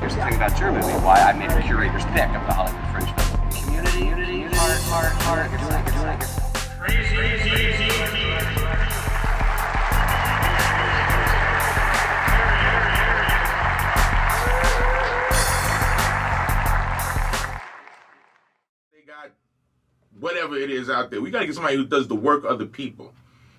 Here's the thing about your movie, why I made a curator's pick of the Hollywood Fringe Festival. Community, heart, you're doing it. They got whatever it is out there. We got to get somebody who does the work of the people.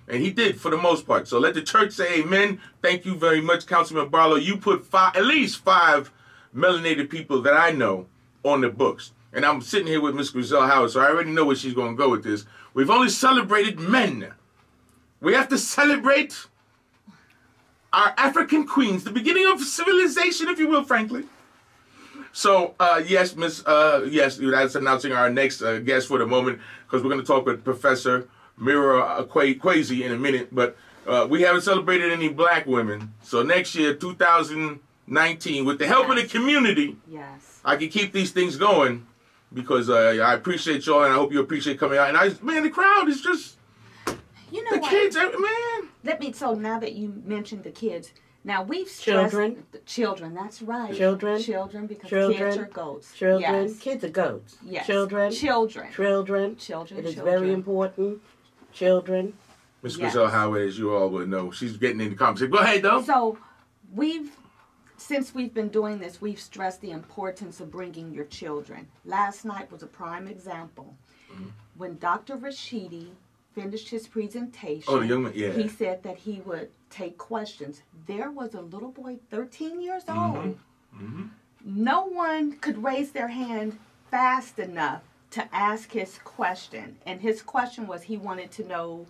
And he did, for the most part. So let the church say amen. Thank you very much, Councilman Barlow. You put at least five melanated people that I know on the books. And I'm sitting here with Miss Grazell Howard, so I already know where she's going to go with this. We've only celebrated men. We have to celebrate our African queens, the beginning of civilization, if you will, Franklyn. So, yes, yes, that's announcing our next guest for the moment, because we're going to talk with Professor Merira Kwesi in a minute. But we haven't celebrated any black women. So next year, 2019, with the help of the community, I can keep these things going, because I appreciate y'all, and I hope you appreciate coming out. And man, the crowd is just, you know, the what? kids, man. So now that you mentioned the kids, now we've stressed children. That's right. Children, because kids are goats. Kids are goats. Yes. Children. It is very important. Children. Miss Grazell Howard, as you all would know, she's getting in the conversation. Go ahead, though. So since we've been doing this, we've stressed the importance of bringing your children. Last night was a prime example. When Dr. Rashidi finished his presentation, the young man, he said that he would take questions. There was a little boy, 13 years old. No one could raise their hand fast enough to ask his question. And his question was, he wanted to know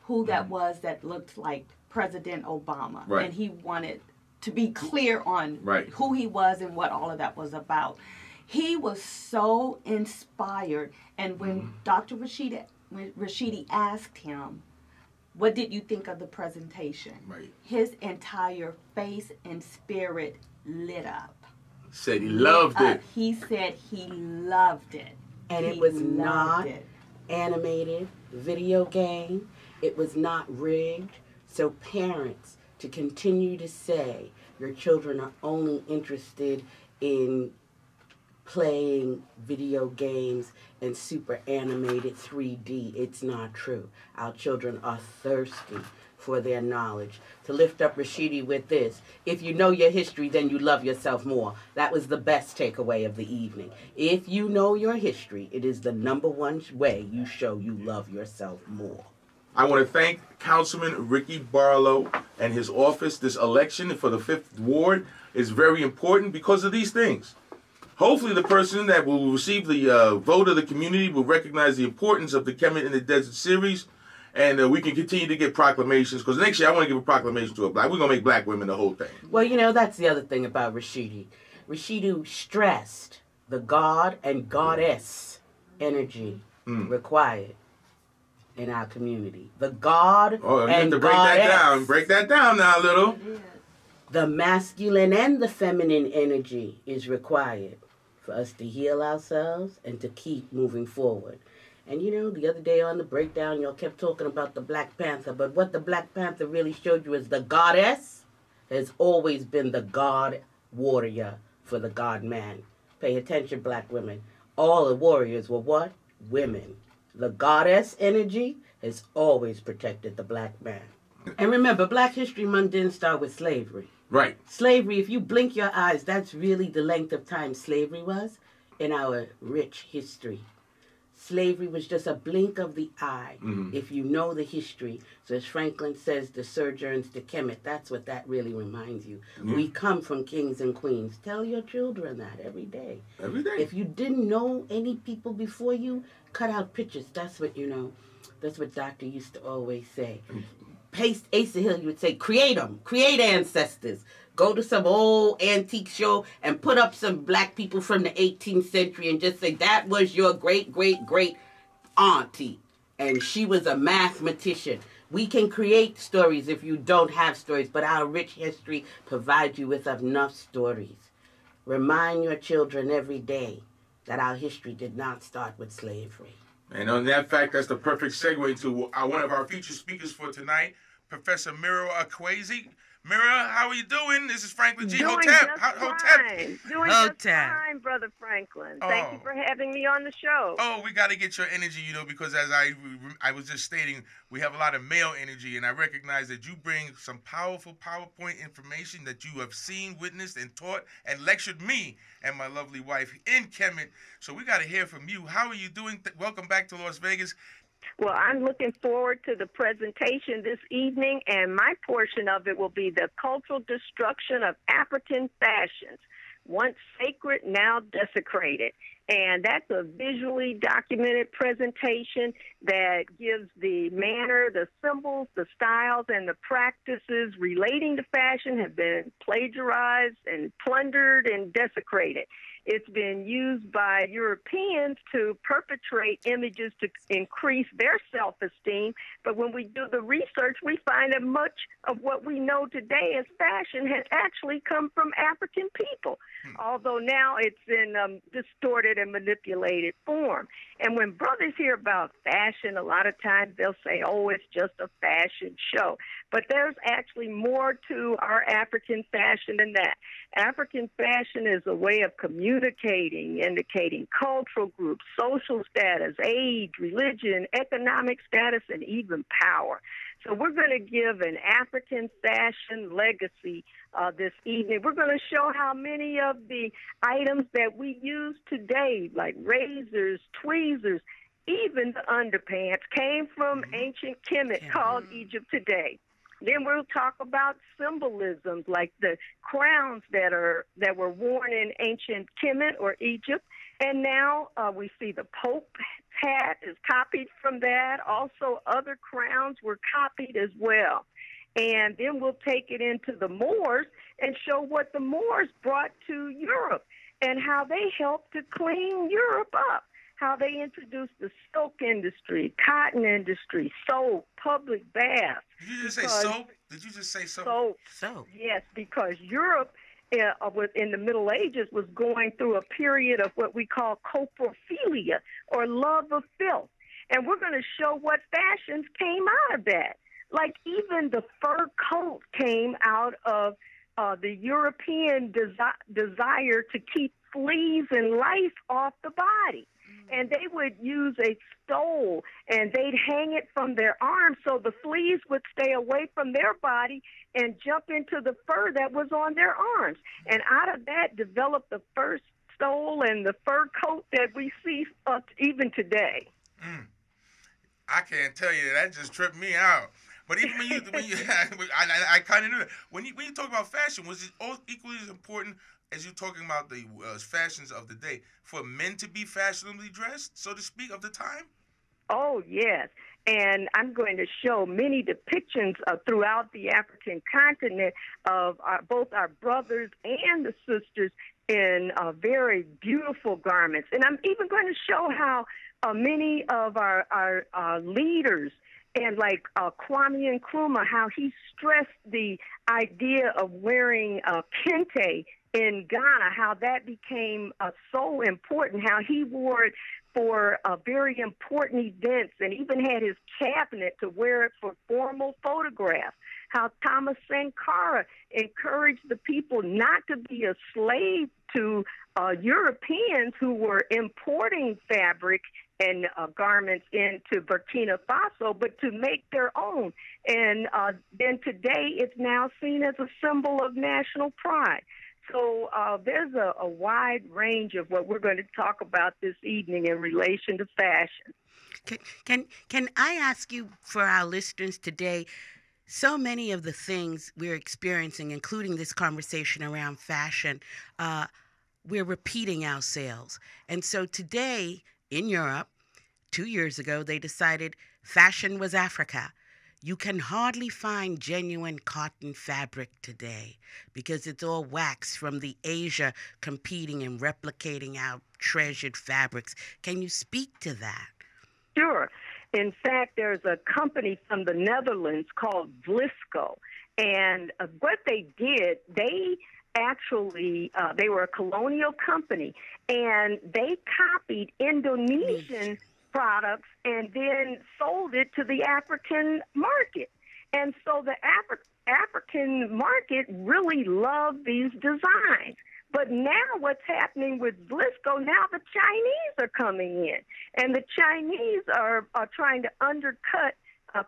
who that was that looked like President Obama. Right. And he wanted to be clear on who he was and what all of that was about. He was so inspired. And when Dr. Rashidi asked him, what did you think of the presentation? His entire face and spirit lit up. Said he loved it. He said he loved it. And it was not animated, video game. It was not rigged. So parents, to continue to say your children are only interested in playing video games and super animated 3D, it's not true. Our children are thirsty for their knowledge. To lift up Rashidi with this, if you know your history, then you love yourself more. That was the best takeaway of the evening. If you know your history, it is the #1 way you show you love yourself more. I want to thank Councilman Ricky Barlow and his office. This election for the 5th Ward is very important because of these things. Hopefully the person that will receive the vote of the community will recognize the importance of the Kemet in the Desert series, and we can continue to get proclamations, because next year I want to give a proclamation to a black. We're going to make black women the whole thing. Well, you know, that's the other thing about Rashidi. Rashidi stressed the God and Goddess energy required in our community. The God and you have to Goddess. break that down now a little. The masculine and the feminine energy is required for us to heal ourselves and to keep moving forward. And you know, the other day on the breakdown, y'all kept talking about the Black Panther, but what the Black Panther really showed you is the goddess has always been the God warrior for the God man. Pay attention, black women. All the warriors were what? Women. The goddess energy has always protected the black man. And remember, Black History Month didn't start with slavery. Right. Slavery, if you blink your eyes, that's really the length of time slavery was in our rich history. Slavery was just a blink of the eye. If you know the history. So as Franklin says, the sojourns to Kemet, that's what that really reminds you. We come from kings and queens. Tell your children that every day. Every day. If you didn't know any people before you, cut out pictures. That's what, you know, that's what Doctor used to always say. Paste Asa Hill, you would say, create them. Create ancestors. Go to some old antique show and put up some black people from the 18th century and just say, that was your great-great-great auntie. And she was a mathematician. We can create stories if you don't have stories, but our rich history provides you with enough stories. Remind your children every day that our history did not start with slavery. And on that fact, that's the perfect segue to one of our featured speakers for tonight, Professor Merira Kwesi. Merira, how are you doing? This is Franklyn G. Doing Hotep. just Hotep. fine. Doing just fine, Brother Franklin. Thank you for having me on the show. Oh, we got to get your energy, because as I was just stating, we have a lot of male energy, and I recognize that you bring some powerful PowerPoint information that you have seen, witnessed, and taught, and lectured me and my lovely wife in Kemet. So we got to hear from you. How are you doing? Welcome back to Las Vegas. Well, I'm looking forward to the presentation this evening, and my portion of it will be the cultural destruction of African fashions, once sacred, now desecrated. And that's a visually documented presentation that gives the manner, the symbols, the styles, and the practices relating to fashion have been plagiarized and plundered and desecrated. It's been used by Europeans to perpetrate images to increase their self-esteem. But when we do the research, we find that much of what we know today as fashion has actually come from African people, although now it's in distorted and manipulated form. And when brothers hear about fashion, a lot of times they'll say, oh, it's just a fashion show. But there's actually more to our African fashion than that. African fashion is a way of communicating, indicating cultural groups, social status, age, religion, economic status, and even power. So we're going to give an African fashion legacy this evening. We're going to show how many of the items that we use today, like razors, tweezers, even the underpants, came from ancient Kemet called Egypt today. Then we'll talk about symbolisms like the crowns that were worn in ancient Kemet or Egypt. And now we see the Pope hat is copied from that. Also, other crowns were copied as well. And then we'll take it into the Moors and show what the Moors brought to Europe and how they helped to clean Europe up. How they introduced the silk industry, cotton industry, soap, public baths. Did you just say soap? Did you just say soap? Soap. Yes, because Europe in the Middle Ages was going through a period of what we call coprophilia, or love of filth. And we're going to show what fashions came out of that. Like even the fur coat came out of the European desire to keep fleas and lice off the body. And they would use a stole, and they'd hang it from their arms so the fleas would stay away from their body and jump into the fur that was on their arms. And out of that developed the first stole and the fur coat that we see even today. I can't tell you, that just tripped me out. But even when you I kind of knew that. When you talk about fashion, was it equally as important as you're talking about the fashions of the day, for men to be fashionably dressed, so to speak, of the time? Oh, yes. And I'm going to show many depictions throughout the African continent of both our brothers and the sisters in very beautiful garments. And I'm even going to show how many of our leaders, and like Kwame Nkrumah, how he stressed the idea of wearing kente in Ghana, how that became so important, how he wore it for very important events and even had his cabinet to wear it for formal photographs, how Thomas Sankara encouraged the people not to be a slave to Europeans who were importing fabric and garments into Burkina Faso, but to make their own. And then today it's now seen as a symbol of national pride. So there's a wide range of what we're going to talk about this evening in relation to fashion. Can I ask you, for our listeners today, so many of the things we're experiencing, including this conversation around fashion, we're repeating ourselves. And so today in Europe, 2 years ago, they decided fashion was Africa. You can hardly find genuine cotton fabric today because it's all wax from the Asia competing and replicating our treasured fabrics. Can you speak to that? Sure. In fact, there's a company from the Netherlands called Vlisco. And what they did, they actually, they were a colonial company, and they copied Indonesian products and then sold it to the African market. And so the African market really loved these designs. But now what's happening with Blisco, now the Chinese are coming in. And the Chinese are trying to undercut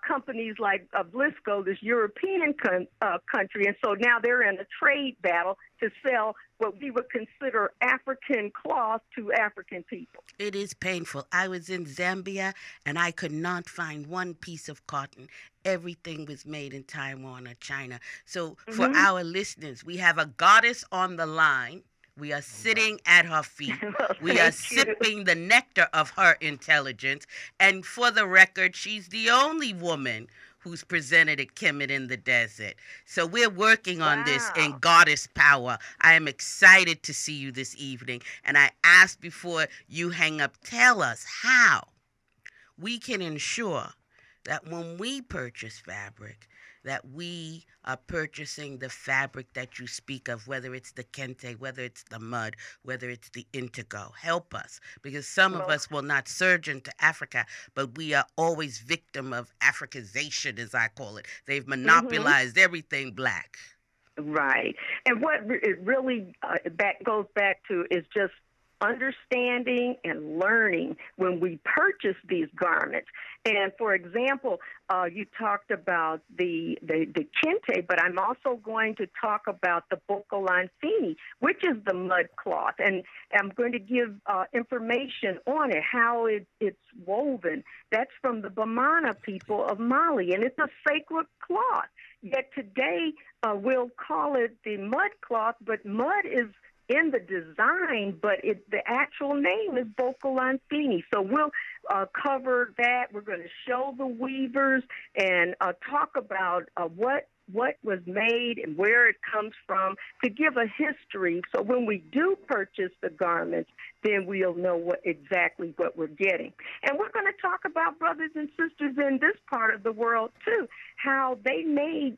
companies like Blisco, this European country. And so now they're in a trade battle to sell what we would consider African cloth to African people. It is painful. I was in Zambia, and I could not find one piece of cotton. Everything was made in Taiwan or China. So for our listeners, we have a goddess on the line. We are sitting at her feet. We are sipping the nectar of her intelligence. And for the record, she's the only woman who's presented at Kemet in the Desert. So we're working on this in goddess power. I am excited to see you this evening. And I ask before you hang up, tell us how we can ensure that when we purchase fabric, that we are purchasing the fabric that you speak of, whether it's the kente, whether it's the mud, whether it's the indigo. Help us, because some of us will not surge into Africa, but we are always victim of Africanization, as I call it. They've monopolized everything black. Right. And what it really goes back to is just understanding and learning when we purchase these garments. And for example, you talked about the kente, but I'm also going to talk about the bokolanfini, which is the mud cloth. And I'm going to give information on it, how it's woven. That's from the Bamana people of Mali, and it's a sacred cloth. Yet today, we'll call it the mud cloth, but mud is in the design, but the actual name is bokolanfini. So we'll cover that. We're going to show the weavers and talk about what was made and where it comes from, to give a history. So when we do purchase the garments, then we'll know exactly what we're getting. And we're going to talk about brothers and sisters in this part of the world too, how they made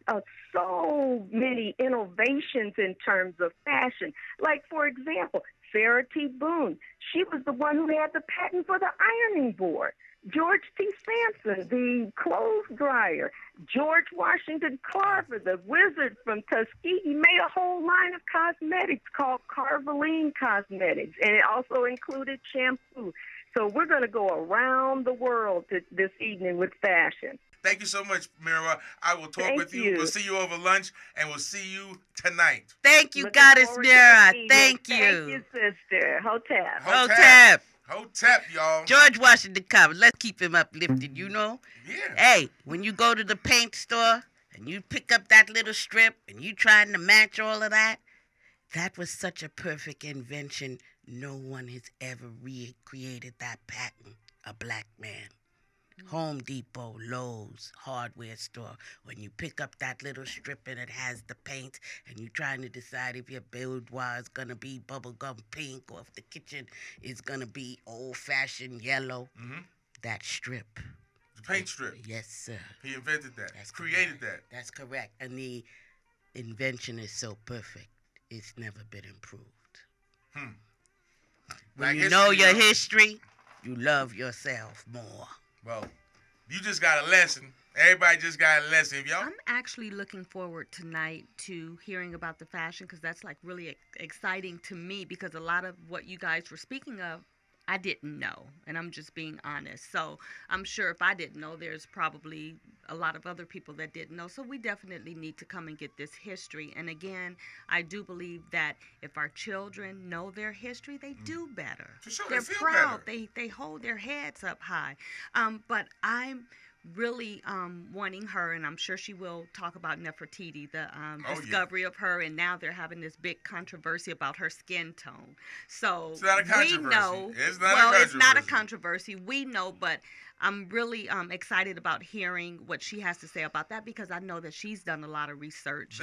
so many innovations in terms of fashion. Like, for example, Sarah T. Boone, she was the one who had the patent for the ironing board. George T. Sampson, the clothes dryer. George Washington Carver, the wizard from Tuskegee, made a whole line of cosmetics called Carveline Cosmetics, and it also included shampoo. So we're going to go around the world this evening with fashion. Thank you so much, Merira. I will talk with you. We'll see you over lunch, and we'll see you tonight. Thank you, Goddess Merira. Thank you. Thank you, sister. Hotep. Hotep. Hotep, y'all. George Washington Carver. Let's keep him uplifted, you know? Yeah. Hey, when you go to the paint store and you pick up that little strip and you trying to match all of that, that was such a perfect invention. No one has ever recreated that pattern, a black man. Home Depot, Lowe's, hardware store. When you pick up that little strip and it has the paint and you're trying to decide if your boudoir is going to be bubblegum pink or if the kitchen is going to be old-fashioned yellow, that strip. The paint strip. Yes, sir. He invented that. That's created correct. that. That's correct. And the invention is so perfect, it's never been improved. When you know your history, you love yourself more. Well, you just got a lesson. Everybody just got a lesson. Y'all. I'm actually looking forward tonight to hearing about the fashion, because that's like really exciting to me, because a lot of what you guys were speaking of, I didn't know, and I'm just being honest. So I'm sure if I didn't know, there's probably a lot of other people that didn't know. So we definitely need to come and get this history. And again, I do believe that if our children know their history, they do better. For sure, they're they feel proud. better. They hold their heads up high. But I'm really wanting her, and I'm sure she will talk about Nefertiti, the discovery of her, and now they're having this big controversy about her skin tone. So it's not a controversy. We know, it's not a controversy. We know, but I'm really excited about hearing what she has to say about that, because I know that she's done a lot of research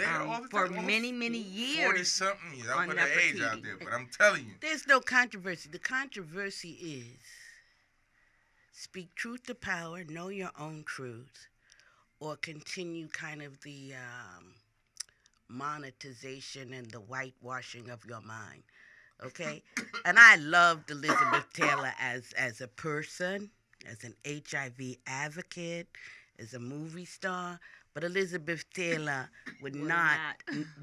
for many, many years. 40-something years. I'll put her age out there, but I'm telling you. There's no controversy. The controversy is speak truth to power, know your own truth, or continue kind of the monetization and the whitewashing of your mind, okay? And I loved Elizabeth Taylor as a person, as an HIV advocate, as a movie star, But Elizabeth Taylor would not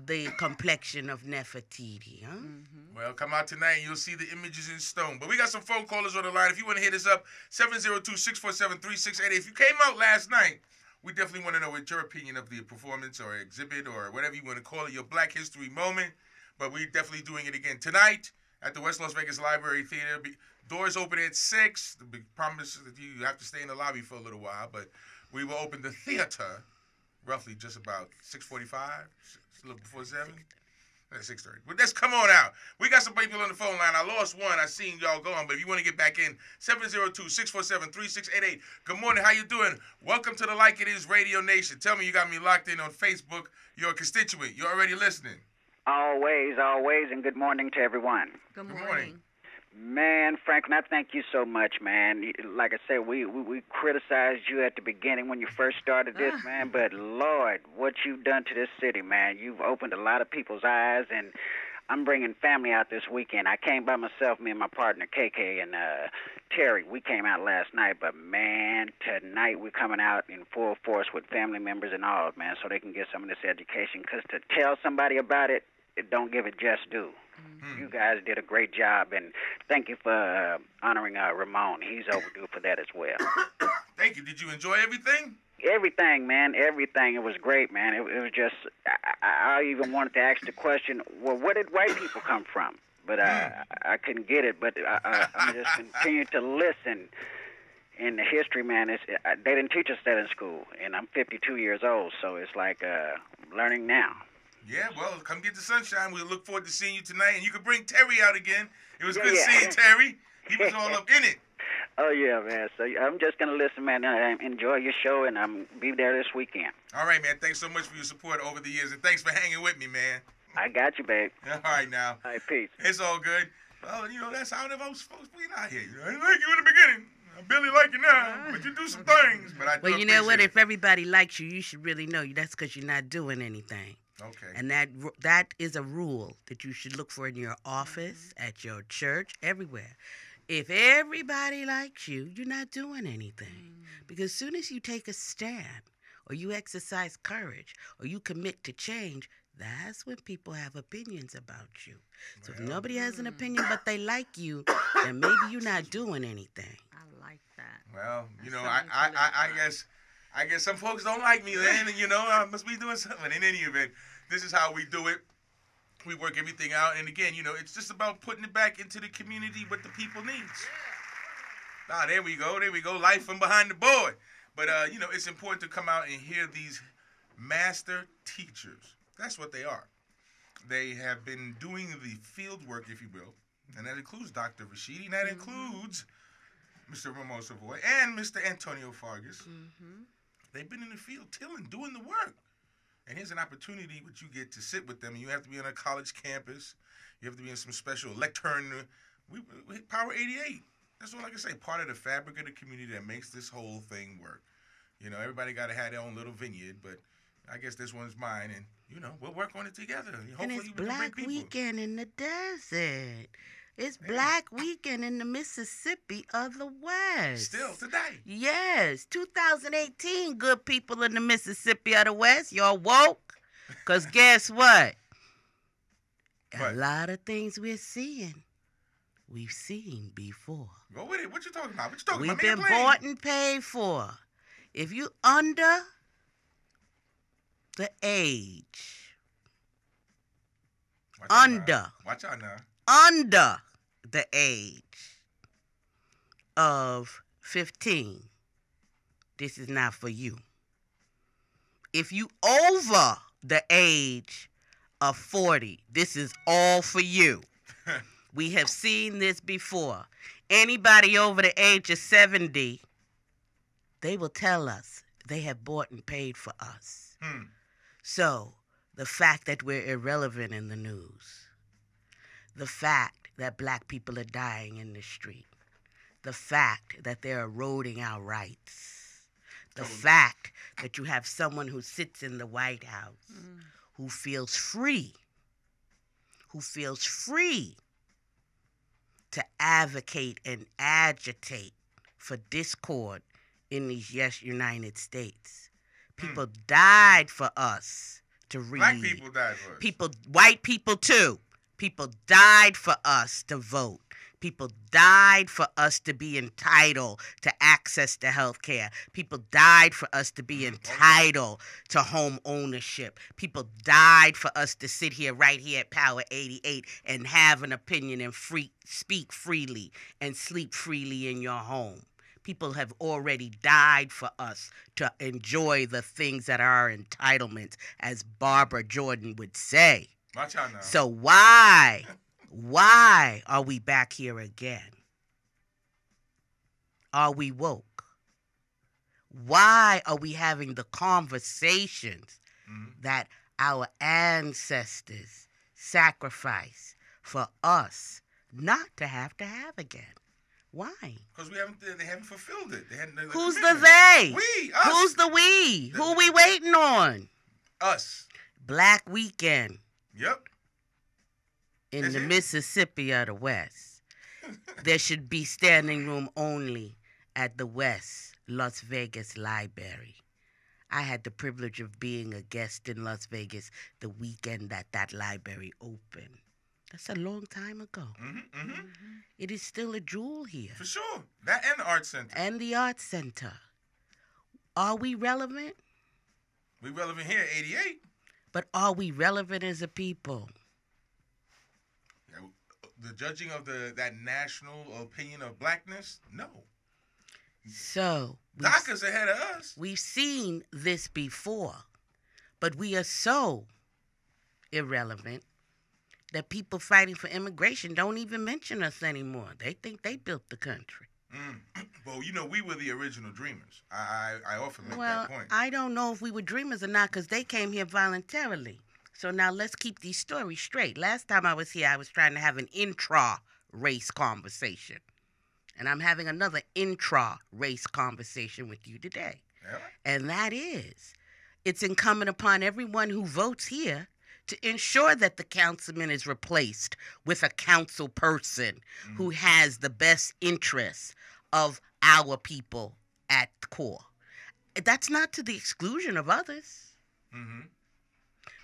the complexion of Nefertiti, huh? Mm-hmm. Well, come out tonight and you'll see the images in stone. But we got some phone callers on the line. If you want to hit us up, 702-647-3688. If you came out last night, we definitely want to know what your opinion of the performance or exhibit or whatever you want to call it, your Black History moment. But we're definitely doing it again tonight at the West Las Vegas Library Theater. Doors open at 6. The big promise is that you have to stay in the lobby for a little while. But we will open the theater roughly just about 6:45, a little before 7. 6:30. But let's come on out. We got some people on the phone line. I lost one. I seen y'all going. But if you want to get back in, 702-647-3688. Good morning. How you doing? Welcome to the Like It Is Radio Nation. Tell me you got me locked in on Facebook. You're a constituent. You're already listening. Always, and good morning to everyone. Good morning. Man, Franklin, I thank you so much, man. Like I said, we criticized you at the beginning when you first started this, man. But, Lord, what you've done to this city, man. You've opened a lot of people's eyes, and I'm bringing family out this weekend. I came by myself, me and my partner, KK, and Terry. We came out last night, but, man, tonight we're coming out in full force with family members and all, man, so they can get some of this education. Because to tell somebody about it, don't give it just due. Mm-hmm. You guys did a great job, and thank you for honoring Ramon. He's overdue for that as well. Thank you. Did you enjoy everything? Everything, man. Everything. It was great, man. It was just, I even wanted to ask the question, well, where did white people come from? But I couldn't get it, but I'm just continuing to listen. In the history, man, they didn't teach us that in school, and I'm 52 years old, so it's like learning now. Yeah, well, come get the sunshine. We'll look forward to seeing you tonight. And you can bring Terry out again. It was good seeing Terry. He was all up in it. Oh, yeah, man. So I'm just going to listen, man. Enjoy your show, and I'm be there this weekend. All right, man. Thanks so much for your support over the years, and thanks for hanging with me, man. I got you, babe. All right, now. All right, peace. It's all good. Well, that's how the folks be out here. I didn't like you in the beginning. I barely like you now, but you do some things. But well, you know what? If everybody likes you, you should really know that's because you're not doing anything. Okay. And that is a rule that you should look for in your office, at your church, everywhere. If everybody likes you, you're not doing anything. Because as soon as you take a stand, or you exercise courage, or you commit to change, that's when people have opinions about you. So if nobody has an opinion but they like you, then maybe you're not doing anything. I like that. Well, I guess some folks don't like me then, and I must be doing something. In any event, this is how we do it. We work everything out, and again, it's just about putting it back into the community what the people needs. There we go. Life from behind the board. But it's important to come out and hear these master teachers. That's what they are. They have been doing the field work, if you will, and that includes Dr. Rashidi, and that includes Mr. Ramon Savoy and Mr. Antonio Fargas. Mm-hmm. They've been in the field tilling, doing the work. And here's an opportunity which you get to sit with them. You have to be on a college campus. You have to be in some special lectern. We Power 88. That's all I can say. Part of the fabric of the community that makes this whole thing work. Everybody got to have their own little vineyard, but I guess this one's mine, and we'll work on it together. And it's Black Weekend in the desert. It's Black Weekend in the Mississippi of the West. Still today. Yes. 2018, good people in the Mississippi of the West. Y'all woke? Because guess what? A lot of things we're seeing, we've seen before. Go with it. What you talking about? We've been bought and paid for. If you under the age, watch out now. Under the age of 15, this is not for you. If you over the age of 40, this is all for you. We have seen this before. Anybody over the age of 70, they will tell us they have bought and paid for us. So the fact that we're irrelevant in the news, the fact that Black people are dying in the street, the fact that they're eroding our rights, the fact that you have someone who sits in the White House who feels free to advocate and agitate for discord in these United States, People died for us to read. Black people died for us. White people too. People died for us to vote. People died for us to be entitled to access to health care. People died for us to be entitled to home ownership. People died for us to sit here right here at Power 88 and have an opinion and speak freely and sleep freely in your home. People have already died for us to enjoy the things that are our entitlements, as Barbara Jordan would say. Watch out now. So why are we back here again? Are we woke? Why are we having the conversations that our ancestors sacrificed for us not to have again? Why? Because they haven't fulfilled it. Who's the they? We, us. Who's the we? Who we waiting on? Us. Black Weekend. Yep. In the Mississippi of the West. There should be standing room only at the West Las Vegas Library. I had the privilege of being a guest in Las Vegas the weekend that library opened. That's a long time ago. It is still a jewel here. For sure. That and the Art Center. And the Art Center. Are we relevant? We relevant here, 88. But are we relevant as a people? The judging of that national opinion of blackness? No. So DACA's ahead of us. We've seen this before, but we are so irrelevant that people fighting for immigration don't even mention us anymore. They think they built the country. Well, we were the original dreamers. I often make that point. I don't know if we were dreamers or not because they came here voluntarily. So now let's keep these stories straight. Last time I was here, I was trying to have an intra-race conversation. And I'm having another intra-race conversation with you today. Yeah. And that is, it's incumbent upon everyone who votes here to ensure that the councilman is replaced with a council person who has the best interests of our people at core. That's not to the exclusion of others.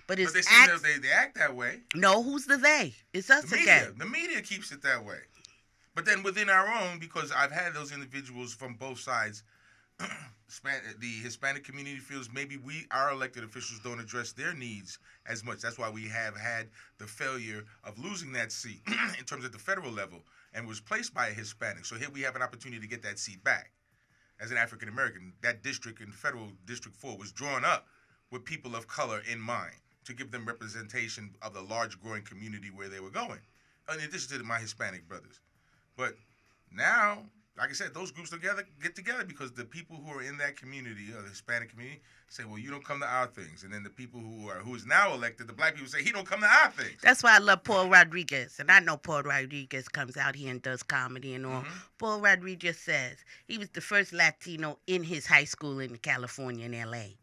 But they act that way. No, who's the they? It's us again. The media keeps it that way. But then within our own, because I've had those individuals from both sides, the Hispanic community feels maybe our elected officials don't address their needs as much. That's why we have had the failure of losing that seat in terms of the federal level and was placed by a Hispanic. So here we have an opportunity to get that seat back. As an African American, that district in federal District 4 was drawn up with people of color in mind to give them representation of the large growing community where they were going, in addition to my Hispanic brothers. But now, like I said, those groups get together because the people who are in that community, or the Hispanic community, say, well, you don't come to our things. And then the people who is now elected, the black people say, he don't come to our things. That's why I love Paul Rodriguez. And I know Paul Rodriguez comes out here and does comedy and all. Paul Rodriguez says he was the first Latino in his high school in California, in L.A.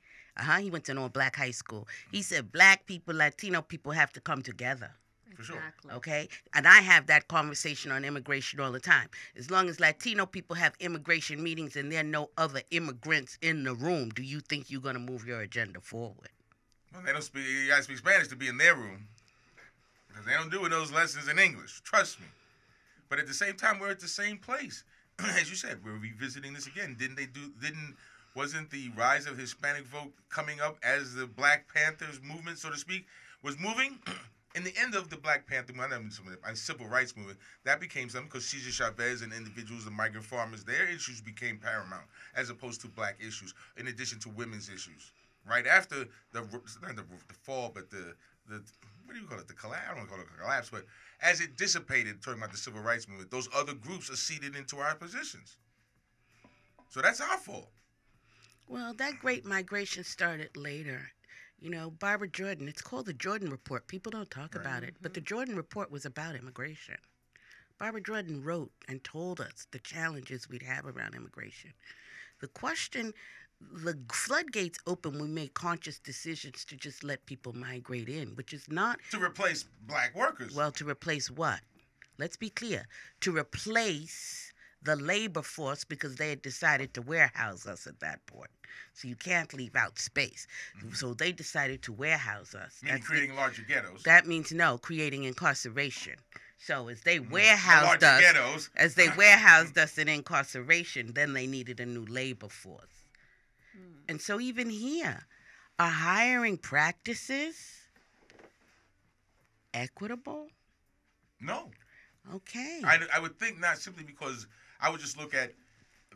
He went to an all-black high school. He said black people, Latino people have to come together. For sure. Okay? And I have that conversation on immigration all the time. As long as Latino people have immigration meetings and there are no other immigrants in the room, do you think you're going to move your agenda forward? Well, you got to speak Spanish to be in their room. Because they don't do those lessons in English. Trust me. But at the same time, we're at the same place. As you said, we're revisiting this again. Wasn't the rise of Hispanic vote coming up as the Black Panthers movement, so to speak, was moving? In the end of the Black Panther movement, civil rights movement, that became something because Cesar Chavez and individuals, the migrant farmers, their issues became paramount as opposed to black issues, in addition to women's issues. Right after the fall, but the what do you call it? The collapse? I don't want to call it a collapse, but as it dissipated, talking about the civil rights movement, those other groups acceded into our positions. So that's our fault. Well, that great migration started later. Barbara Jordan, it's called the Jordan Report. People don't talk about it, but the Jordan Report was about immigration. Barbara Jordan wrote and told us the challenges we'd have around immigration. The floodgates open when we make conscious decisions to just let people migrate in, which is not... To replace black workers. Well, to replace what? Let's be clear. To replace the labor force because they had decided to warehouse us at that point. So you can't leave out space. So they decided to warehouse us. Meaning creating larger ghettos. That means creating incarceration. So as they warehoused us in incarceration, then they needed a new labor force. And so even here, are hiring practices equitable? No. Okay. I would think not, simply because I would just look at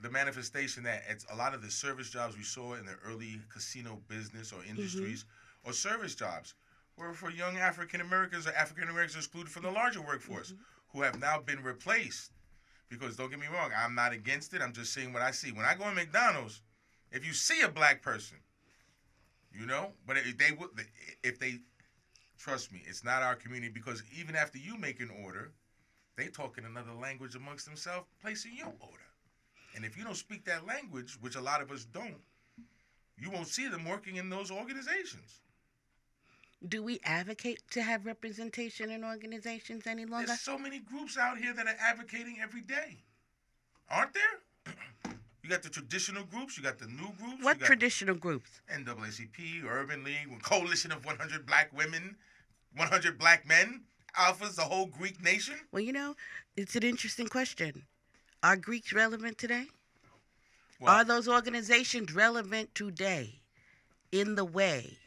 the manifestation that it's a lot of the service jobs we saw in the early casino business or industries or service jobs were for young African Americans or African Americans excluded from the larger workforce who have now been replaced. Because don't get me wrong, I'm not against it. I'm just saying what I see. When I go to McDonald's, if you see a black person, but if they trust me, it's not our community, because even after you make an order, they talk in another language amongst themselves, placing your order. And if you don't speak that language, which a lot of us don't, you won't see them working in those organizations. Do we advocate to have representation in organizations any longer? There's so many groups out here that are advocating every day. Aren't there? You got the traditional groups, you got the new groups. What traditional groups? NAACP, Urban League, Coalition of 100 Black Women, 100 Black Men, Alphas, the whole Greek nation. Well, it's an interesting question. Are Greeks relevant today? Well, are those organizations relevant today in the way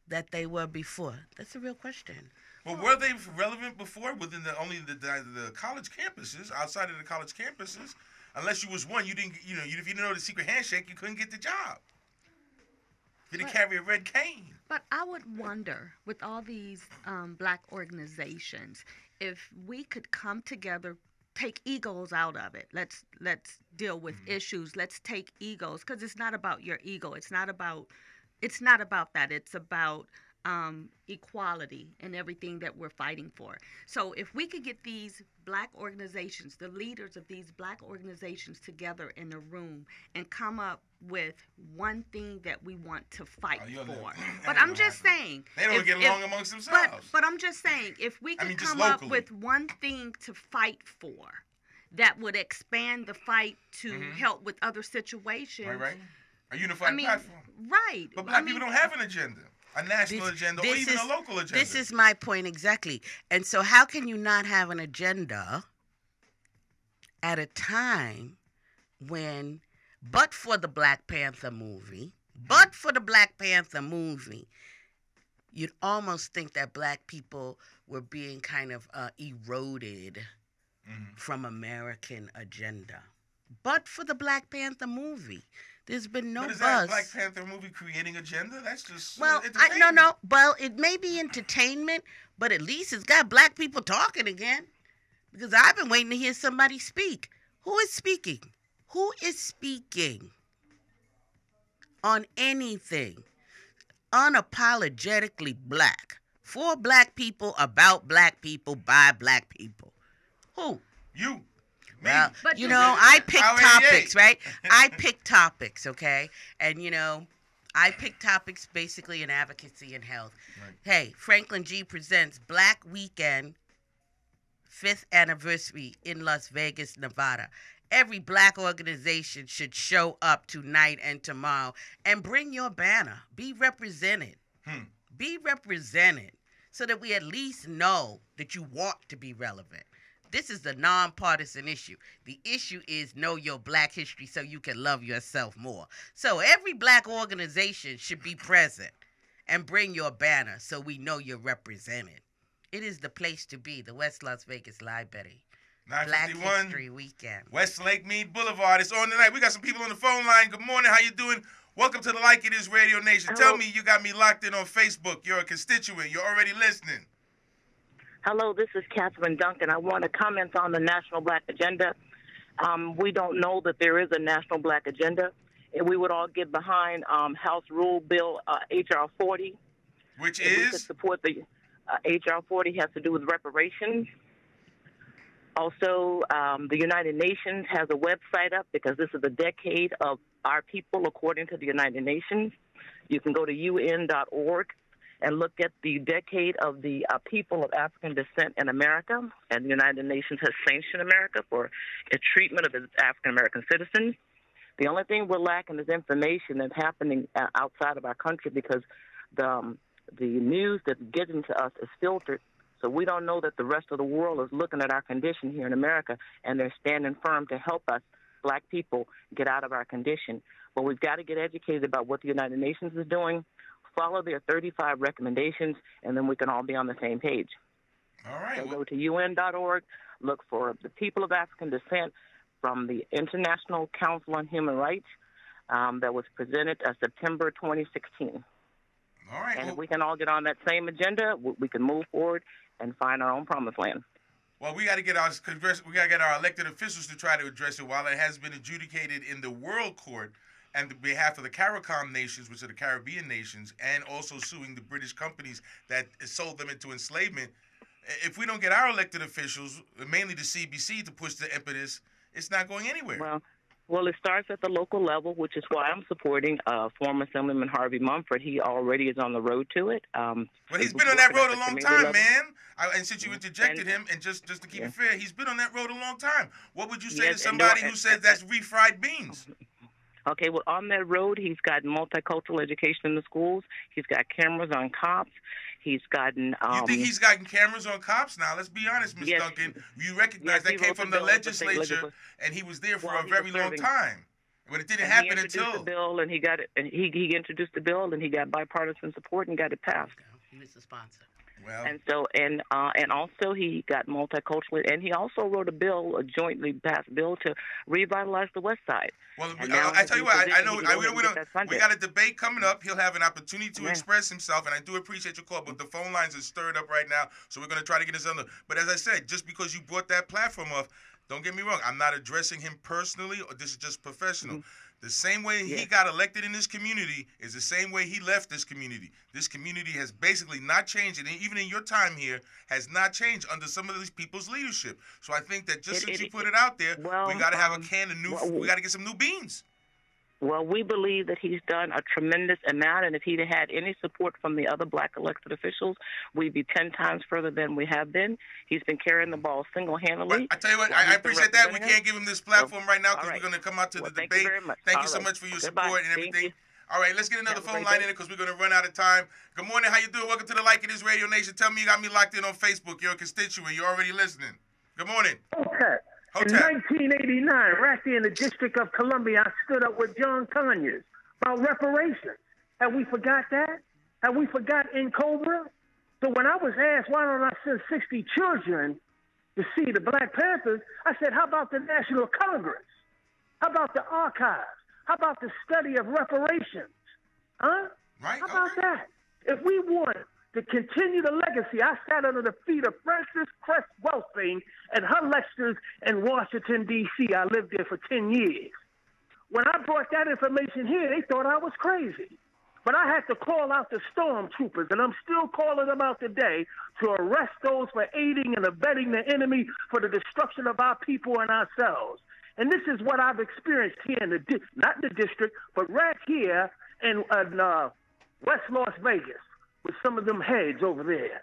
that they were before? That's a real question. Well, were they relevant before within the college campuses? Outside of the college campuses, unless you was one, you didn't. If you didn't know the secret handshake, you couldn't get the job. You didn't carry a red cane. But I would wonder, with all these black organizations, if we could come together, take egos out of it. Let's deal with issues. Let's take egos, because it's not about your ego. It's not about that. It's about equality and everything that we're fighting for. So if we could get these black organizations, the leaders of these black organizations together in a room and come up with one thing that we want to fight for. But I'm just saying. They don't get along amongst themselves. But I'm just saying, if we could come up with one thing to fight for that would expand the fight to help with other situations. Right. A unified platform. Right. But black people don't have an agenda. A national agenda or even a local agenda. This is my point exactly. And so how can you not have an agenda at a time when, but for the Black Panther movie, you'd almost think that black people were being kind of eroded from American agenda. But for the Black Panther movie, there's been no buzz. But is that Black Panther movie creating agenda? That's just entertainment. No. Well, it may be entertainment, but at least it's got black people talking again. Because I've been waiting to hear somebody speak. Who is speaking? Who is speaking on anything unapologetically black, for black people, about black people, by black people? Who? You. Well, but I pick topics, right? I pick topics, okay? And, I pick topics basically in advocacy and health. Right. Hey, Franklyn G presents Black Weekend 5th anniversary in Las Vegas, Nevada. Every black organization should show up tonight and tomorrow and bring your banner. Be represented. Be represented so that we at least know that you want to be relevant. This is a nonpartisan issue. The issue is know your black history so you can love yourself more. So every black organization should be present and bring your banner so we know you're represented. It is the place to be, the West Las Vegas Library. Black History Weekend. West Lake Mead Boulevard. It's on tonight. We got some people on the phone line. Good morning. How you doing? Welcome to the Like It Is Radio Nation. Hello. Tell me you got me locked in on Facebook. You're a constituent. You're already listening. Hello, this is Catherine Duncan. I want to comment on the National Black Agenda. We don't know that there is a National Black Agenda, and we would all get behind House Rule Bill H.R. 40. Which is? We could support the H.R. 40 has to do with reparations. Also, the United Nations has a website up because this is a decade of our people, according to the United Nations. You can go to un.org and look at the decade of the people of African descent in America, and the United Nations has sanctioned America for its treatment of its African American citizens. The only thing we're lacking is information that's happening outside of our country, because the news that's getting to us is filtered. So we don't know that the rest of the world is looking at our condition here in America, and they're standing firm to help us, black people, get out of our condition. But we've got to get educated about what the United Nations is doing, follow their 35 recommendations, and then we can all be on the same page. All right. So go to UN.org, look for the people of African descent from the International Council on Human Rights that was presented September 2016. All right. And if we can all get on that same agenda, we can move forward and find our own promised land. Well, we got to get our elected officials to try to address it. While it has been adjudicated in the World Court on behalf of the CARICOM nations, which are the Caribbean nations, and also suing the British companies that sold them into enslavement, if we don't get our elected officials, mainly the CBC, to push the impetus, it's not going anywhere. Well, it starts at the local level, which is why I'm supporting former Assemblyman Harvey Mumford. He already is on the road to it. But he's been on that road a long time, man. And since you interjected him, and just to keep it fair, he's been on that road a long time. What would you say to somebody who says that's refried beans? Okay, well, on that road, he's got multicultural education in the schools. He's got cameras on cops. He's gotten... you think he's gotten cameras on cops now? Let's be honest, Ms. Duncan. You recognize that came from the legislature, and he was there for a very long time. But it didn't happen until... He introduced the bill, and he got it, and he introduced the bill, and he got bipartisan support and got it passed. He was the sponsor. Well, and so and also he got multicultural, and he also wrote a bill, a jointly passed bill to revitalize the West Side. Well, I tell you what, I know we got a debate coming up. He'll have an opportunity to express himself, and I do appreciate your call. But the phone lines are stirred up right now, so we're going to try to get this under. But as I said, just because you brought that platform up, don't get me wrong. I'm not addressing him personally, or this is just professional. Mm-hmm. The same way he got elected in this community is the same way he left this community. This community has basically not changed, and even in your time here, has not changed under some of these people's leadership. So I think that since you put it out there, we got to have a can of new. We got to get some new beans. Well, we believe that he's done a tremendous amount, and if he'd had any support from the other black elected officials, we'd be 10 times further than we have been. He's been carrying the ball single-handedly. I tell you what, I appreciate that. We can't give him this platform right now because we're going to come out to the debate. Thank you very much. Thank you so much for your support and everything. All right, let's get another phone line in because we're going to run out of time. Good morning. How you doing? Welcome to the Like It Is Radio Nation. Tell me you got me locked in on Facebook. You're a constituent. You're already listening. Good morning. Okay. In 1989, right there in the District of Columbia, I stood up with John Conyers about reparations. Have we forgot that? Have we forgot in Cobra? So when I was asked, why don't I send 60 children to see the Black Panthers, I said, how about the National Congress? How about the archives? How about the study of reparations? Huh? Right. How about that? If we want to continue the legacy, I sat under the feet of Frances Cress Welsing at her lectures in Washington, D.C. I lived there for 10 years. When I brought that information here, they thought I was crazy. But I had to call out the stormtroopers, and I'm still calling them out today to arrest those for aiding and abetting the enemy for the destruction of our people and ourselves. And this is what I've experienced here in not in the district, but right here in West Las Vegas, with some of them heads over there.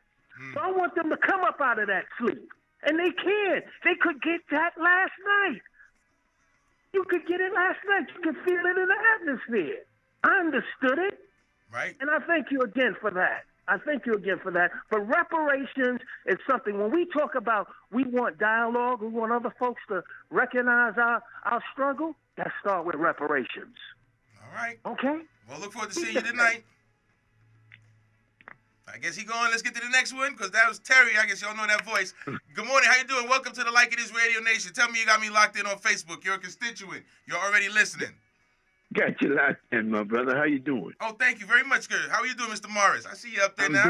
So I want them to come up out of that sleep. And they can. They could get that last night. You could get it last night. You could feel it in the atmosphere. I understood it. Right. And I thank you again for that. But reparations is something, when we talk about we want dialogue, we want other folks to recognize our struggle, that start with reparations. All right. Okay? Well, look forward to seeing you tonight. I guess he going. Let's get to the next one because that was Terry. I guess y'all know that voice. Good morning. How you doing? Welcome to the Like It Is Radio Nation. Tell me you got me locked in on Facebook. You're a constituent. You're already listening. Got you locked in, my brother. How you doing? Oh, thank you very much, good. How are you doing, Mr. Morris? I see you up there now.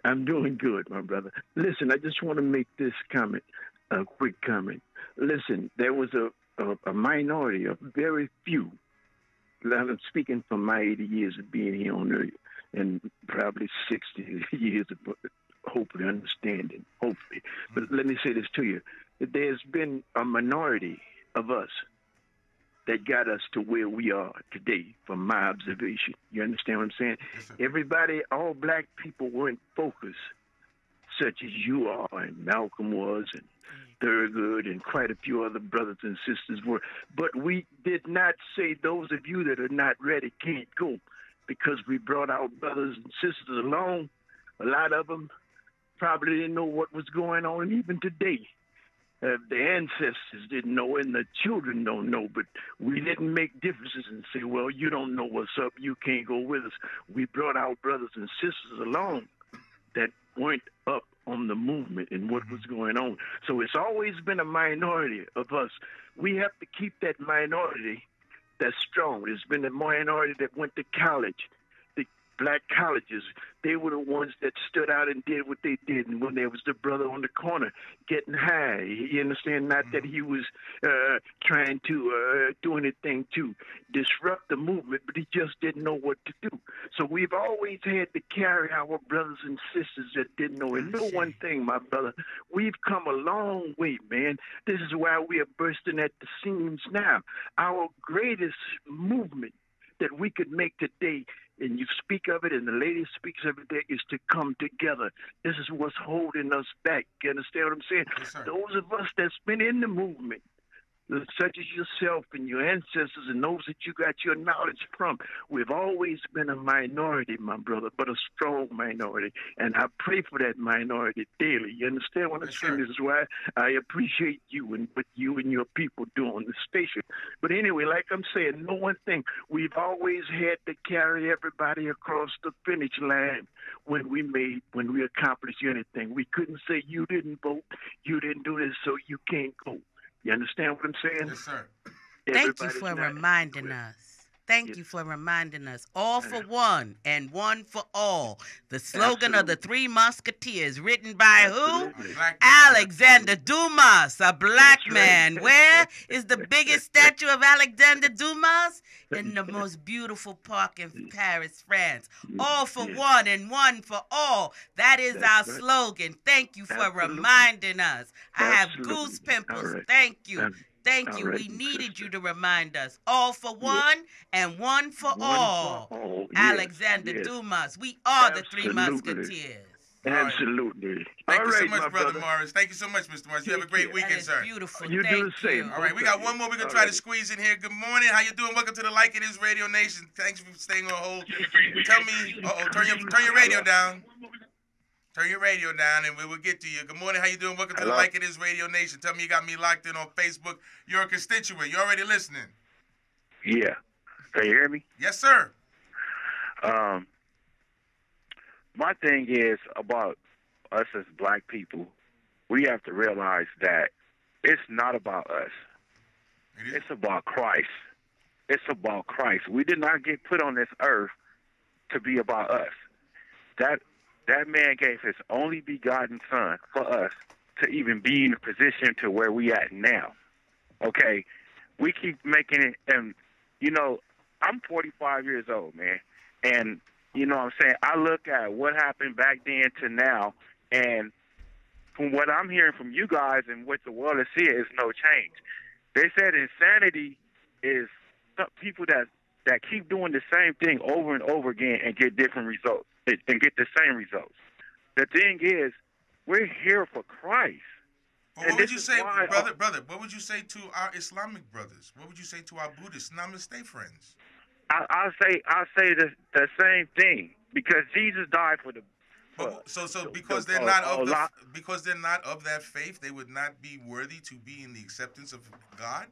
I'm doing good, my brother. Listen, I just want to make this comment, a quick comment. Listen, there was a minority, a very few. I'm speaking from my 80 years of being here on Earth. And probably 60 years of hopefully understanding, hopefully. But let me say this to you. There's been a minority of us that got us to where we are today, from my observation. You understand what I'm saying? Yes, Everybody, all black people weren't focused, such as you are, and Malcolm was, and Thurgood, and quite a few other brothers and sisters were. But we did not say those of you that are not ready can't go, because we brought our brothers and sisters along. A lot of them probably didn't know what was going on even today. The ancestors didn't know, and the children don't know, but we didn't make differences and say, well, you don't know what's up, you can't go with us. We brought our brothers and sisters along that weren't up on the movement and what was going on. So it's always been a minority of us. We have to keep that minority that's strong. There's been a minority that went to college, the black colleges. They were the ones that stood out and did what they did. And when there was the brother on the corner getting high, you understand, not that he was trying to do anything to disrupt the movement, but he just didn't know what to do. So we've always had to carry our brothers and sisters that didn't know. And know one thing, my brother, we've come a long way, man. This is why we are bursting at the seams now. Our greatest movement that we could make today, and you speak of it, and the lady speaks of it, there, is to come together. This is what's holding us back. You understand what I'm saying? Yes, those of us that's been in the movement, such as yourself and your ancestors and those that you got your knowledge from, we've always been a minority, my brother, but a strong minority. And I pray for that minority daily. You understand what I'm saying? This is why I appreciate you and what you and your people do on the station. But anyway, like I'm saying, know one thing. We've always had to carry everybody across the finish line when we accomplished anything. We couldn't say you didn't vote, you didn't do this, so you can't go. You understand what I'm saying? Yes, sir. Thank you for reminding us. Thank you for reminding us. All for one and one for all. The slogan of the Three Musketeers, written by who? Alexander Dumas, a black man. Where is the biggest statue of Alexander Dumas? In the most beautiful park in Paris, France. All for one and one for all. That is our slogan. Thank you for reminding us. I have goose pimples. Thank you. Thank you. We needed you to remind us. All for one and one for all. Alexander Dumas. We are the Three Musketeers. Absolutely. Thank you so much, Brother Morris. Thank you so much, Mr. Morris. You have a great weekend, sir. Beautiful. You do the same. All right, we got one more we're going to try to squeeze in here. Good morning. How you doing? Welcome to the Like It Is Radio Nation. Thanks for staying on hold. Tell me, turn your radio down. Turn your radio down and we will get to you. Good morning. How you doing? Welcome to the Like It Is Radio Nation. Tell me you got me locked in on Facebook. You're a constituent. You're already listening. Yeah. Can you hear me? Yes, sir. My thing is about us as black people. We have to realize that it's not about us. It's about Christ. It's about Christ. We did not get put on this earth to be about us. That man gave his only begotten son for us to even be in a position to where we at now. Okay? We keep making it, and, you know, I'm 45 years old, man. And, you know what I'm saying, I look at what happened back then to now, and from what I'm hearing from you guys and what the world is seeing is no change. They said insanity is people that keep doing the same thing over and over again and get different results. And get the same results. The thing is, we're here for Christ. Well, what would you say, brother? What would you say to our Islamic brothers? What would you say to our Buddhist Namaste friends? I'll say the same thing, because Jesus died for the. Because they're not of that faith, they would not be worthy to be in the acceptance of God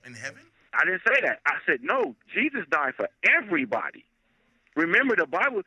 in heaven. I didn't say that. I said no. Jesus died for everybody. Remember, the Bible,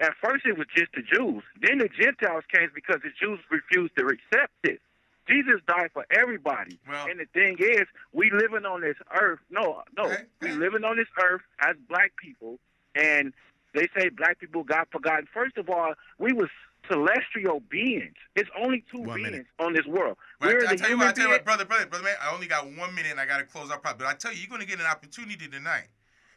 at first it was just the Jews. Then the Gentiles came because the Jews refused to accept it. Jesus died for everybody. Well, and the thing is, we living on this earth. We living on this earth as black people, and they say black people got forgotten. First of all, we was celestial beings. It's only two beings on this world. Well, I tell you what, brother, man, I only got 1 minute and I got to close out. But I tell you, you're going to get an opportunity tonight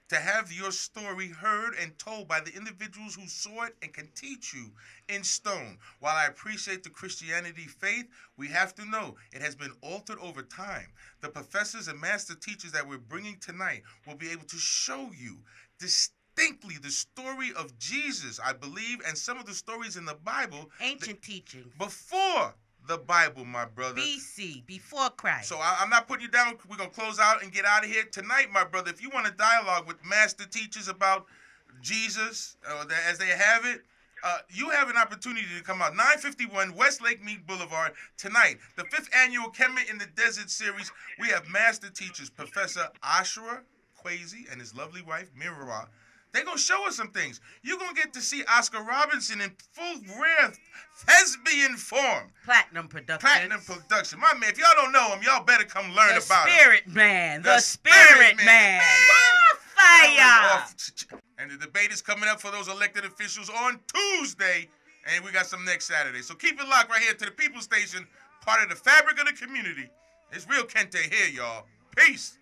to have your story heard and told by the individuals who saw it and can teach you in stone. While I appreciate the Christianity faith, we have to know it has been altered over time. The professors and master teachers that we're bringing tonight will be able to show you distinctly the story of Jesus, I believe, and some of the stories in the Bible. Ancient teachings. Before the Bible, my brother. BC, before Christ. So I'm not putting you down. We're going to close out and get out of here tonight, my brother. If you want to dialogue with master teachers about Jesus, as they have it, you have an opportunity to come out. 951 Westlake Mead Boulevard tonight. The 5th annual Kemet in the Desert series. We have master teachers, Professor Merira Kwesi and his lovely wife, Merira. They're going to show us some things. You're going to get to see Oscar Robinson in full rare thespian form. Platinum production. My man, if y'all don't know him, y'all better come learn about him. The Spirit Man. Fire. And the debate is coming up for those elected officials on Tuesday. And we got some next Saturday. So keep it locked right here to the People Station, part of the fabric of the community. It's real Kente here, y'all. Peace.